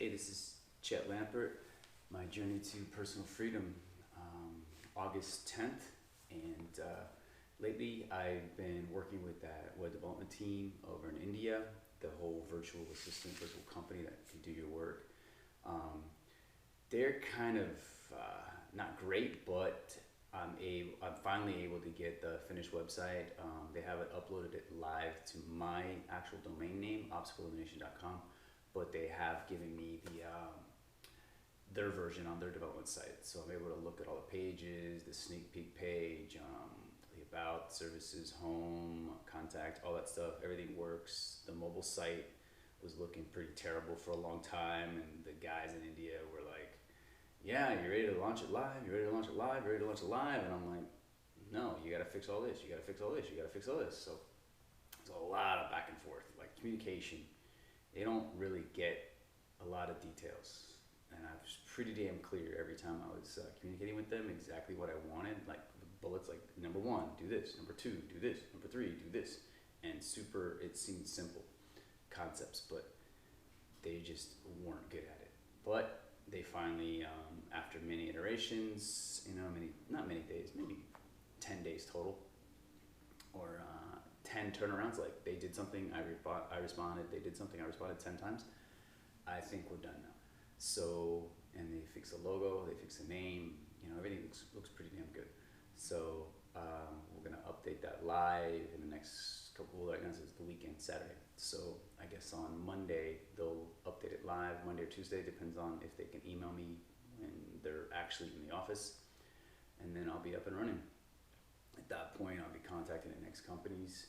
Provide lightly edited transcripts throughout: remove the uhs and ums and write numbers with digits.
Hey, this is Chet Lampert, my journey to personal freedom, August 10th. And lately I've been working with that web development team over in India, the whole virtual assistant, virtual company that can do your work. Um, they're kind of not great, but I'm finally able to get the finished website. They haven't uploaded it live to my actual domain name, obstacleelimination.com, but they have given me their version on their development site. So I'm able to look at all the pages, the sneak peek page, the about, services, home, contact, all that stuff. Everything works. The mobile site was looking pretty terrible for a long time, and the guys in India were like, yeah, you're ready to launch it live, you're ready to launch it live, you're ready to launch it live. And I'm like, no, you gotta fix all this, you gotta fix all this, you gotta fix all this. So it's a lot of back and forth, like communication. They don't really get a lot of details. And I was pretty damn clear every time I was communicating with them exactly what I wanted, like bullets like number one, do this, number two, do this, number three, do this. And super, it seemed simple concepts, but they just weren't good at it. But they finally, after many iterations, not many days, maybe 10 days total, or 10 turnarounds, like they did something, I responded, they did something, I responded 10 times. I think we're done now. So, and they fixed the logo, they fixed the name, everything looks pretty damn good. So we're gonna update that live in the next couple, right now it's the weekend, Saturday. So I guess on Monday, they'll update it live, Monday or Tuesday, depends on if they can email me when they're actually in the office. And then I'll be up and running. At that point, I'll be contacting the next companies.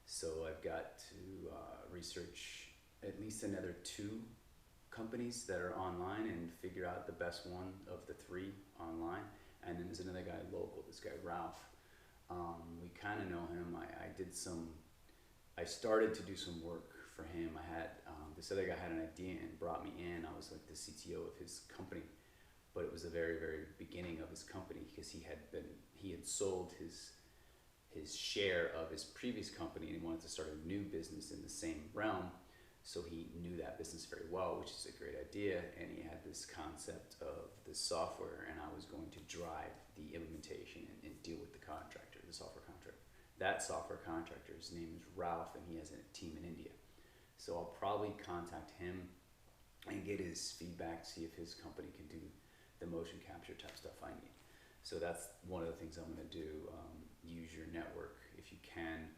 So I've got to research at least another 2 companies that are online and figure out the best one of the 3 online. And then there's another guy local, this guy Ralph. We kind of know him. I started to do some work for him. I had this other guy had an idea and brought me in. I was like the CTO of his company, but it was the very, very beginning of his company because he had sold his share of his previous company and he wanted to start a new business in the same realm. So he knew that business very well, which is a great idea. And he had this concept of the software, and I was going to drive the implementation and deal with the contractor, the software contractor. That software contractor's name is Ralph, and he has a team in India. So I'll probably contact him and get his feedback, see if his company can do the motion capture type stuff I need. So that's one of the things I'm gonna do, use your network if you can.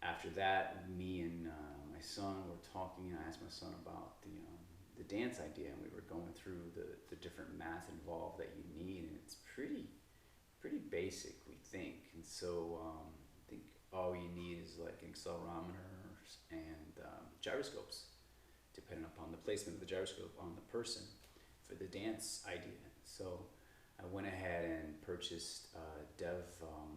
After that, me and my son were talking, and I asked my son about the dance idea, and we were going through the different math involved that you need, and it's pretty basic, we think. And so I think all you need is like accelerometers and gyroscopes, depending upon the placement of the gyroscope on the person for the dance idea. So I went ahead and purchased a dev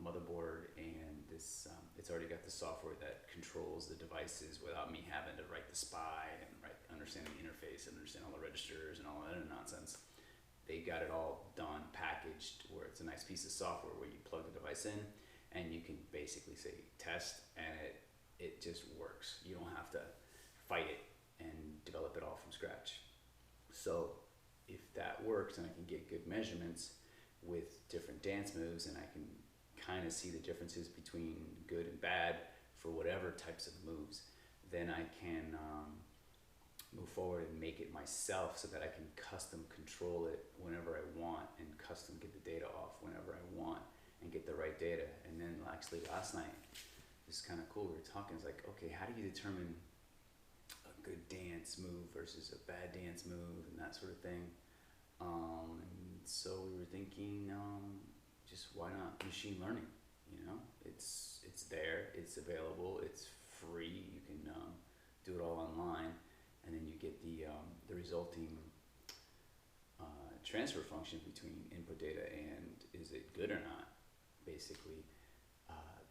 motherboard, and it's already got the software that controls the devices without me having to write the SPI and understand the interface and understand all the registers and all that other nonsense. They got it all done, packaged, where it's a nice piece of software where you plug the device in and you can basically say test, and it just works. You don't have to fight it and develop it all from scratch. So if that works and I can get good measurements with different dance moves, and I can kind of see the differences between good and bad for whatever types of moves, then I can move forward and make it myself so that I can custom control it whenever I want and custom get the data off whenever I want and get the right data. And then actually last night, it was kind of cool, we were talking, it's like, okay, how do you determine a good dance move versus a bad dance move and that sort of thing. And so we were thinking, just why not machine learning? It's there, it's available, it's free. You can do it all online, and then you get the resulting transfer function between input data and is it good or not, basically,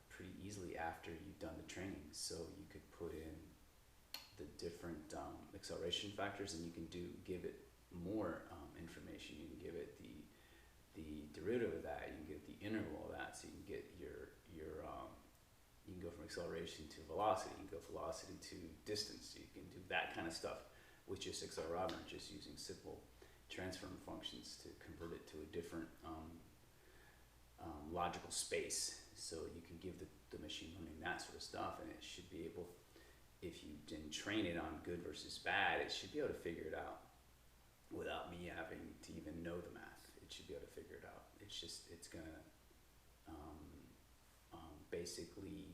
pretty easily after you've done the training. So you could put in the different acceleration factors, and you can give it more information. You can give it the derivative of that. You can get the integral of that, so you can get your you can go from acceleration to velocity. You can go velocity to distance. You can do that kind of stuff with just accelerometer, just using simple transform functions to convert it to a different logical space. So you can give the machine learning that sort of stuff, and it should be able, if you didn't train it on good versus bad, it should be able to figure it out without me having to even know the math. It should be able to figure it out. It's gonna basically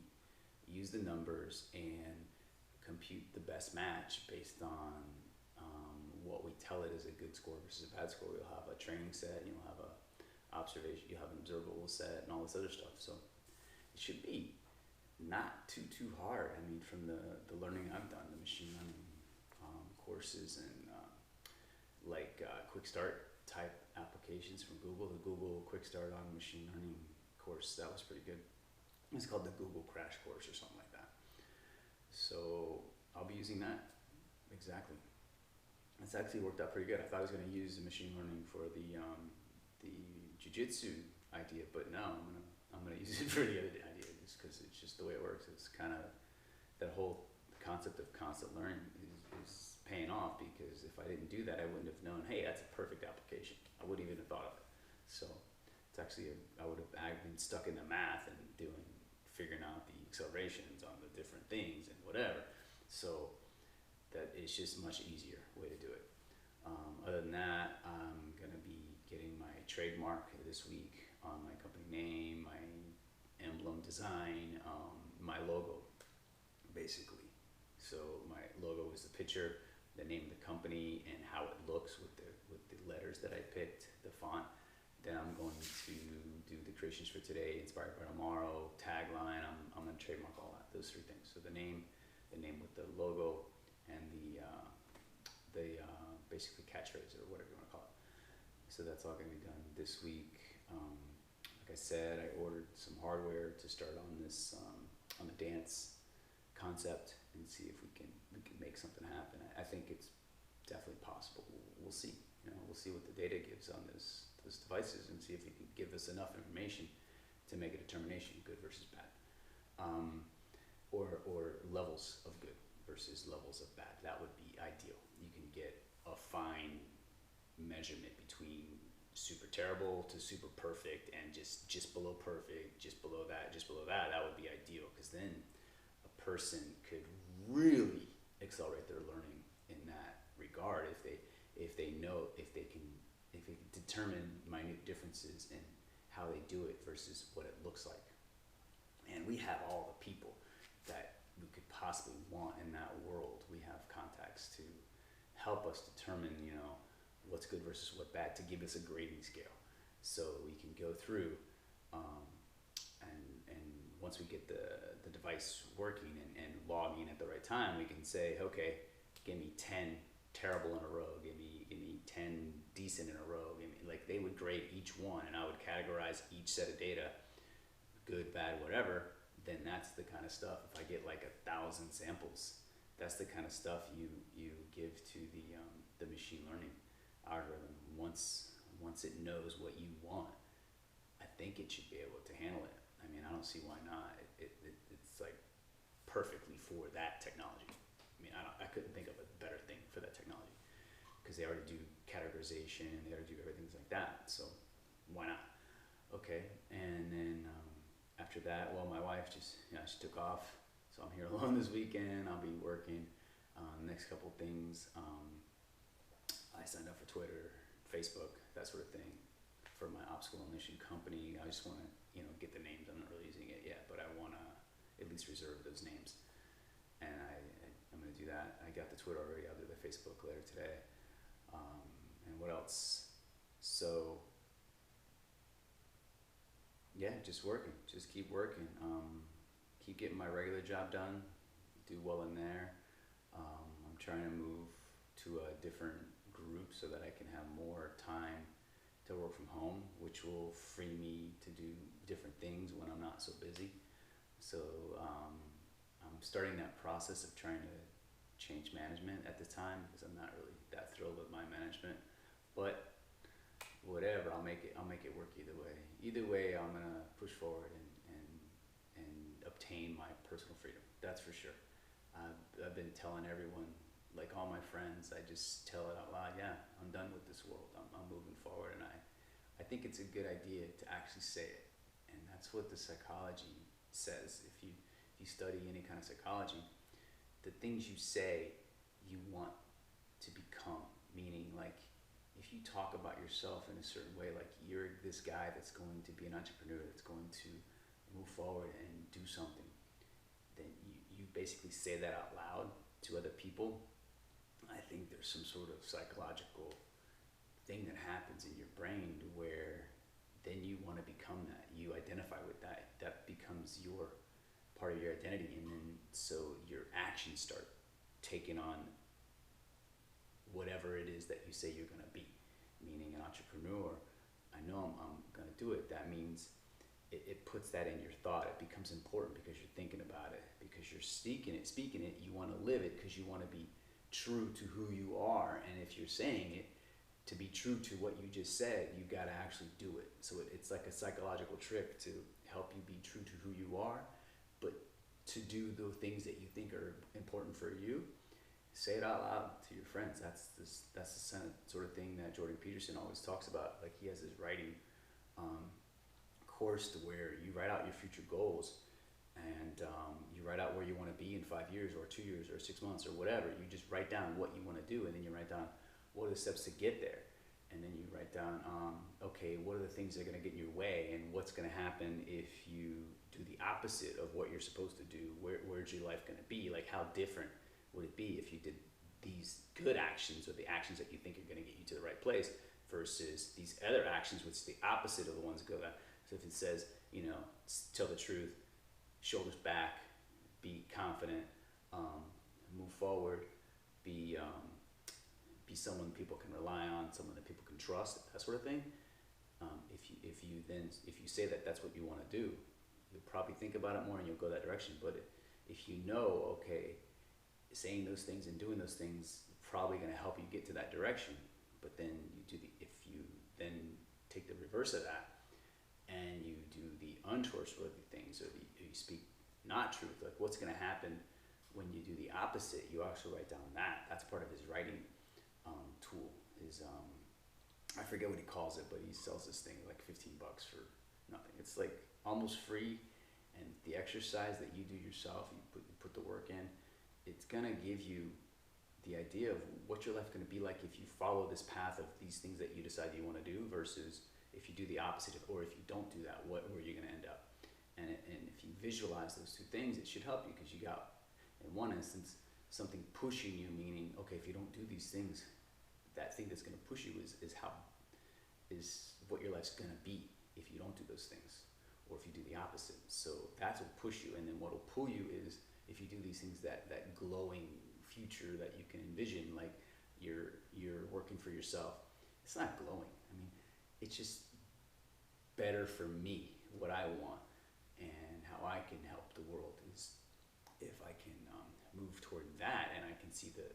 use the numbers and compute the best match based on what we tell it is a good score versus a bad score. You'll have a training set, you'll have a observation, you'll have an observable set, and all this other stuff. So it should be not too hard. I mean, from the learning I've done, the machine learning courses and quick start type applications from Google, the Google Quick Start on Machine Learning course, that was pretty good. It's called the Google Crash Course or something like that. So I'll be using that. Exactly. It's actually worked out pretty good. I thought I was going to use the machine learning for the jiu-jitsu idea, but no, I'm gonna use it for the other idea, just because it's just the way it works. It's kind of that whole concept of constant learning is paying off, because if I didn't do that, I wouldn't have known, hey, that's a perfect application. I wouldn't even have thought of it. So it's actually I would have been stuck in the math and figuring out the accelerations on the different things and whatever. So that it's just much easier way to do it. Other than that, I'm gonna be getting my trademark this week on my company name, my emblem design, my logo, basically. So my logo is the picture, the name of the company, and how it looks with the letters that I picked, the font. Then I'm going to do the creations for today, inspired by tomorrow, tagline. I'm gonna trademark all that, those three things. So the name with the logo, and the basically catchphrase or whatever you want to call it. So that's all going to be done this week. Like I said, I ordered some hardware to start on this on the dance concept and see if we can make something happen. I think it's definitely possible. We'll see. We'll see what the data gives on those devices, and see if it can give us enough information to make a determination, good versus bad, or levels of good versus levels of bad. That would be ideal. You can get a fine measurement between super terrible to super perfect, and just below perfect, just below that. That would be ideal, because then a person could really accelerate their learning in that regard if they can determine minute differences in how they do it versus what it looks like. And we have all the people that we could possibly want in that world. We have contacts to help us determine, what's good versus what bad, to give us a grading scale, so we can go through, and once we get the device working and logging at the right time, we can say, okay, give me 10 terrible in a row, give me 10 decent in a row. They would grade each one, and I would categorize each set of data, good, bad, whatever. Then that's the kind of stuff. If I get 1,000 samples, that's the kind of stuff you give to the machine learning algorithm. Once it knows what you want, I think it should be able to handle it. I mean, I don't see why not. It's perfectly for that technology. I mean, I couldn't think of a better thing for that technology, because they already do categorization, they already do everything like that. So why not? Okay, and then after that, well, my wife just, she took off, so I'm here alone this weekend. I'll be working on the next couple things. I signed up for Twitter, Facebook, that sort of thing, for my obstacle elimination company. I just want to, get the names. I'm not really using it yet, but I want to at least reserve those names, and I'm going to do that. I got the Twitter already. I'll do the Facebook later today. And what else? So yeah, just working, just keep working, keep getting my regular job done, do well in there. I'm trying to move to a different group so that I can have more time to work from home, which will free me to do different things when I'm not so busy. So I'm starting that process of trying to change management at the time, because I'm not really that thrilled with my management, but whatever, I'll make it work either way. Either way, I'm gonna push forward and obtain my personal freedom. That's for sure. I've been telling everyone, like all my friends, I just tell it out loud. Yeah, I'm done with this world. I'm moving forward, and I think it's a good idea to actually say it, and that's what the psychology says. If you study any kind of psychology, the things you say, you want to become. Meaning, like, if you talk about yourself in a certain way, like you're this guy that's going to be an entrepreneur, that's going to move forward and do something, then you basically say that out loud to other people. I think there's some sort of psychological thing that happens in your brain to where then you want to become that. You identify with that. That becomes your part of your identity, and then so your actions start taking on whatever it is that you say you're going to be. Meaning, an entrepreneur, I know I'm going to do it. That means it puts that in your thought. It becomes important because you're thinking about it, because you're speaking it. You want to live it because you want to be true to who you are. And if you're saying it to be true to what you just said, you got to actually do it. So it's like a psychological trick to help you be true to who you are, but to do the things that you think are important for you. Say it out loud to your friends. That's the sort of thing that Jordan Peterson always talks about. Like, he has his writing course to where you write out your future goals, and you write out where you want to be in 5 years or 2 years or 6 months or whatever. You just write down what you want to do, and then you write down what are the steps to get there, and then you write down okay, what are the things that are going to get in your way, and what's going to happen if you do the opposite of what you're supposed to do. Where's your life going to be? Like, how different would it be if you did these good actions, or the actions that you think are going to get you to the right place, versus these other actions, which is the opposite of the ones that go that. So if it says, tell the truth, shoulders back, be confident, move forward, be someone people can rely on, someone that people can trust, that sort of thing. If you say that that's what you want to do, you'll probably think about it more and you'll go that direction. But if you know, okay, saying those things and doing those things probably going to help you get to that direction, but then if you then take the reverse of that and you do the untrustworthy things, or you speak not truth, like what's going to happen when you do the opposite, you actually write down that. That's part of his writing tool. I forget what he calls it, but he sells this thing like $15 for nothing. It's like almost free, and the exercise that you do yourself, you put the work in, it's gonna give you the idea of what your life's gonna be like if you follow this path of these things that you decide you want to do, versus if you do the opposite, or if you don't do that, where you're gonna end up. And if you visualize those two things, it should help you, because you got, in one instance, something pushing you, meaning, okay, if you don't do these things, that thing that's gonna push you is what your life's gonna be if you don't do those things, or if you do the opposite. So that's what push you, and then what'll pull you is if you do these things, that glowing future that you can envision, like you're working for yourself. It's not glowing. I mean, it's just better for me, what I want, and how I can help the world is if I can move toward that, and I can see the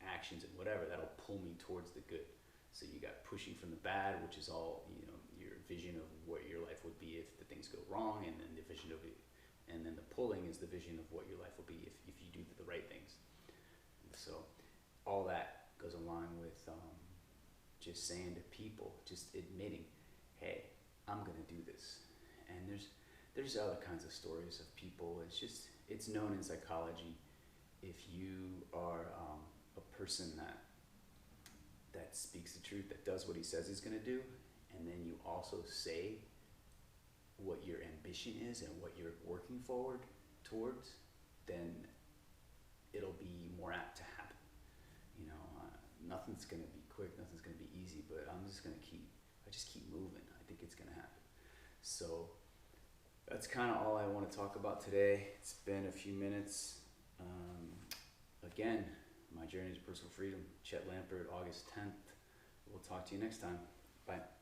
actions and whatever that'll pull me towards the good. So you got pushing from the bad, which is all your vision of what your life would be if the things go wrong, and then the vision of it. And then the pulling is the vision of what your life will be if you do the right things. So all that goes along with just saying to people, just admitting, hey, I'm gonna do this. And there's other kinds of stories of people. It's known in psychology, if you are a person that speaks the truth, that does what he says he's gonna do, and then you also say what your ambition is and what you're working forward towards, then it'll be more apt to happen. Nothing's gonna be quick, nothing's gonna be easy, but I just keep moving. I think it's gonna happen. So that's kind of all I want to talk about today. It's been a few minutes. Again, my journey to personal freedom, Chet Lampert, August 10th. We'll talk to you next time. Bye.